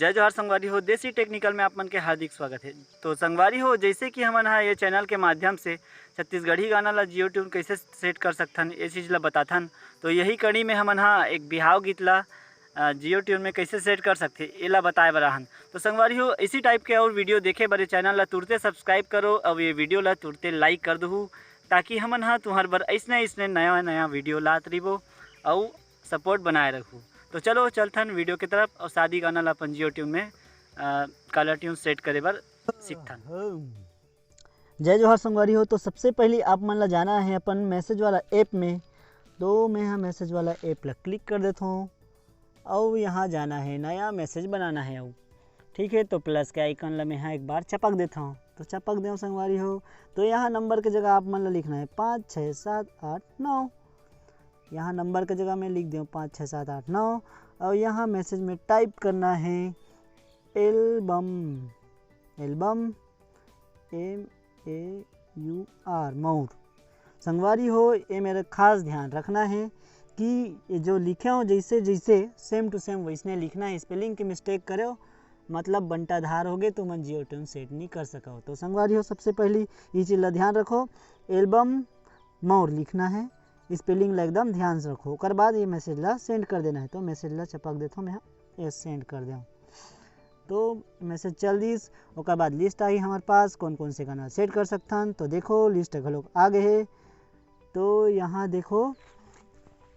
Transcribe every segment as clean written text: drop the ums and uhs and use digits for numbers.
जय जोहार संगवारी हो, देसी टेक्निकल में आप मन के हार्दिक स्वागत है। तो संगवारी हो, जैसे कि हमन ये चैनल के माध्यम से छत्तीसगढ़ी गाना ला जियो ट्यून कैसे सेट कर सकथन ये चीज़ ला बताथन। तो यही कड़ी में हमन एक बिहाव गीत ला जियो ट्यून में कैसे सेट कर सकते ये ला बताए बर आहन। तो संगवारी हो, इसी टाइप के और वीडियो देखे बर चैनल ला तुरते सब्सक्राइब करो और ये वीडियो ला तुरते लाइक कर दहू, ताकि हमन तुम्हार बर ऐसने नया नया वीडियो लात रहिबो और सपोर्ट बनाए रखूँ। तो चलो चलथन वीडियो की तरफ और शादी गाना ला अपन जियो ट्यून में कलर ट्यून सेट करे बर सीखथन। जय जोहार संगवारी हो। तो सबसे पहले आप मन ला जाना है अपन मैसेज वाला ऐप में। तो मैं यहाँ मैसेज वाला ऐप ला क्लिक कर देता हूँ और यहाँ जाना है नया मैसेज बनाना है। और ठीक है, तो प्लस के आइकन ला मैं यहाँ एक बार चपक देता हूँ। तो चपक दें संगवारी हो। तो यहाँ नंबर की जगह आप मन ला लिखना है 5 6 7 8 9। यहाँ नंबर की जगह में लिख दूँ 5 6 7 8 9 और यहाँ मैसेज में टाइप करना है एल्बम MAUR मौर। संगवारी हो, ये मेरा खास ध्यान रखना है कि ये जो लिखे हो जैसे जैसे सेम टू सेम वैसने लिखना है। स्पेलिंग की मिस्टेक करो मतलब बंटाधार हो गए तो मन जियो ट्यून सेट नहीं कर सको। तो संगवारी हो, सबसे पहली ये चीज़ ला ध्यान रखो, एल्बम मौर लिखना है, स्पेलिंग ला एकदम ध्यान से रखो। उसके बाद ये मैसेज ला सेंड कर देना है। तो मैसेज ला चपक देता हूँ मैं, ये सेंड कर दूँ। तो मैसेज चल दीस। उसके बाद लिस्ट आई हमारे पास कौन कौन से गाना सेट कर सकथन। तो देखो लिस्ट घलोक आ गए है। तो यहाँ देखो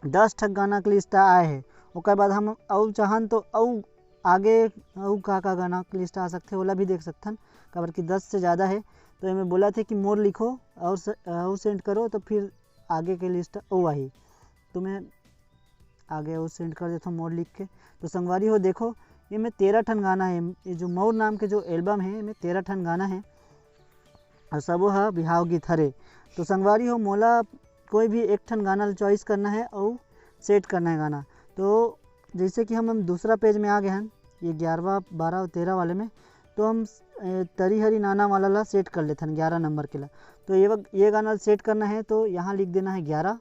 10 ठक गाना के लिस्ट आए है। उसके बाद हम और चाहन तो और आगे और का गाना के लिस्ट आ सकते ओला भी देख सकथन, काबर कि 10 से ज़्यादा है। तो ये मैं बोला थे कि मोर लिखो और सेंड करो तो फिर आगे के लिस्ट ओ आई। तो मैं आगे वो सेंड कर देता हूँ मोर लिख के। तो संगवारी हो देखो, ये में 13 ठन गाना है। ये जो मौर नाम के जो एल्बम है में 13 ठन गाना है और सबो है बिहाव गीत हरे। तो संगवारी हो, मोला कोई भी एक ठन गाना चॉइस करना है और सेट करना है गाना। तो जैसे कि हम दूसरा पेज में आ गए हैं, ये 11 12 और 13 वाले में। तो हम तरी हरी नाना वाला ला सेट कर लेते हैं 11 नंबर के ला। तो ये गाना सेट करना है तो यहाँ लिख देना है 11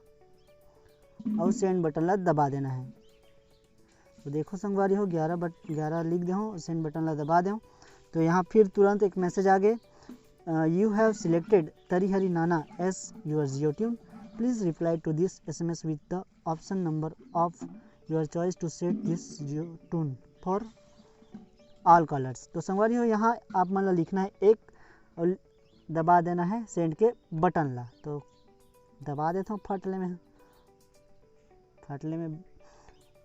और सेंड बटन ला दबा देना है। तो देखो संगवारी हो 11 लिख दे, सेंड बटन ला दबा दें। तो यहाँ फिर तुरंत एक मैसेज आ गए, यू हैव सिलेक्टेड तरी हरी नाना as your Jio tune, please reply to this SMS with the option number of your choice to set this Jio tune for all callers. तो संगवारी हो, यहाँ आप मन ला लिखना है 1 और दबा देना है सेंड के बटन ला। तो दबा देता हूँ फाटले में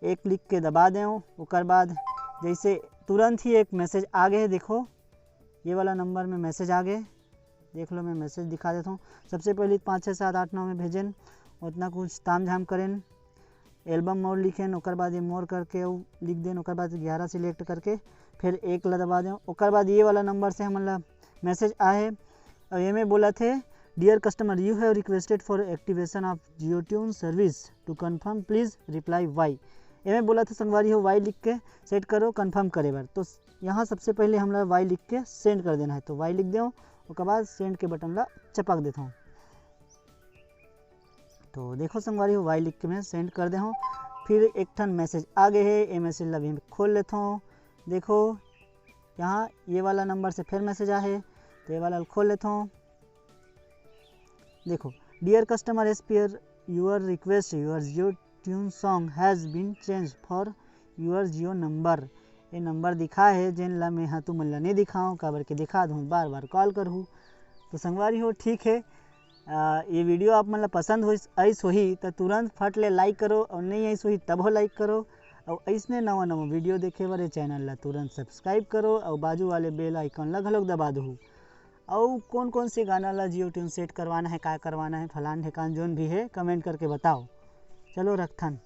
1 लिख के दबा दें। उसके बाद जैसे तुरंत ही एक मैसेज आ गए, देखो ये वाला नंबर में मैसेज आ गए, देख लो। मैं मैसेज दिखा देता हूँ। सबसे पहले 5 6 7 8 9 में भेजन, उतना कुछ ताम झाम करें, एल्बम मोर लिखें, उसके बाद ये मोर करके लिख दें, उसके बाद 11 सिलेक्ट करके फिर 1 ला दबा दें। उसके बाद ये वाला नंबर से हमारा मैसेज आए और ये में बोला थे, dear customer you have requested for activation of Jio tune service to confirm please reply Y. ये में बोला था संगवारी हो वाई लिख के सेट करो कन्फर्म करे बार। तो यहाँ सबसे पहले हम वाई लिख के सेंड कर देना है। तो वाई लिख दो, उसके बाद सेंड के बटन ला चपक देता हूँ। तो देखो संगवारी हो, वाई लिख के मैं सेंड कर दे हूँ। फिर एक ठन मैसेज आ गए है, ये मैसेज ला भी खोल लेता हूँ। देखो यहाँ ये वाला नंबर से फिर मैसेज आ है, तो ये वाला खोल लेता हूँ। देखो, dear customer as per your request your Jio tune song has been change for your Jio number. ये नंबर दिखा है जिन ला मैं हाँ तुम ला नहीं दिखाऊँ, काबर के दिखा दूँ बार बार कॉल करूँ। तो संगवारी हो ठीक है, ये वीडियो आप मतलब पसंद हो ऐस होही तो तुरंत फट ले लाइक करो, और नहीं ऐस होही तब हो लाइक करो। और ऐसने नवा वीडियो देखे बार चैनल ला तुरंत सब्सक्राइब करो और बाजू वाले बेल आइकन ला घलोक दबा दो। और कौन कौन से गाना ला जियो ट्यून सेट करवाना है, क्या करवाना है, फलान ठेकान जोन भी है कमेंट करके बताओ। चलो रखथन।